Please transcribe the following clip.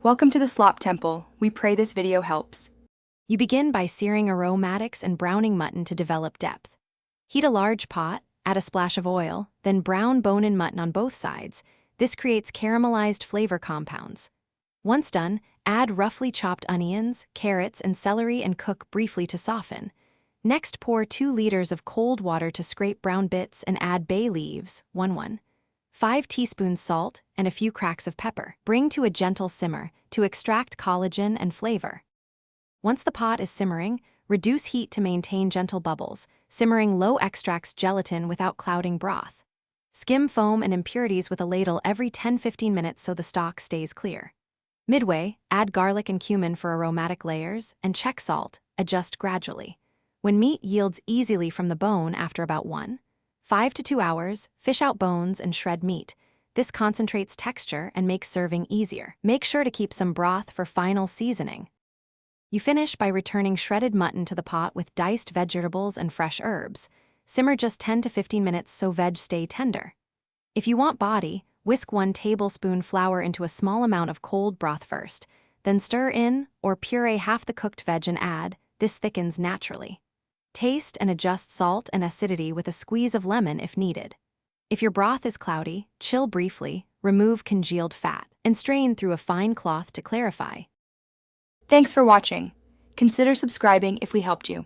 Welcome to the Slop Temple. We pray this video helps. You begin by searing aromatics and browning mutton to develop depth. Heat a large pot, add a splash of oil, then brown bone-in mutton on both sides. This creates caramelized flavor compounds. Once done, add roughly chopped onions, carrots, and celery and cook briefly to soften. Next, pour 2 liters of cold water to scrape brown bits and add bay leaves, 5 teaspoons salt, and a few cracks of pepper. Bring to a gentle simmer to extract collagen and flavor. Once the pot is simmering, reduce heat to maintain gentle bubbles. Simmering low extracts gelatin without clouding broth. Skim foam and impurities with a ladle every 10-15 minutes so the stock stays clear. Midway, add garlic and cumin for aromatic layers, and check salt, adjust gradually. When meat yields easily from the bone after about 5 to 2 hours, fish out bones and shred meat. This concentrates texture and makes serving easier. Make sure to keep some broth for final seasoning. You finish by returning shredded mutton to the pot with diced vegetables and fresh herbs. Simmer just 10 to 15 minutes so veg stay tender. If you want body, whisk 1 tablespoon flour into a small amount of cold broth first, then stir in or puree half the cooked veg and add. This thickens naturally. Taste and adjust salt and acidity with a squeeze of lemon if needed. If your broth is cloudy, chill briefly, remove congealed fat, and strain through a fine cloth to clarify. Thanks for watching. Consider subscribing if we helped you.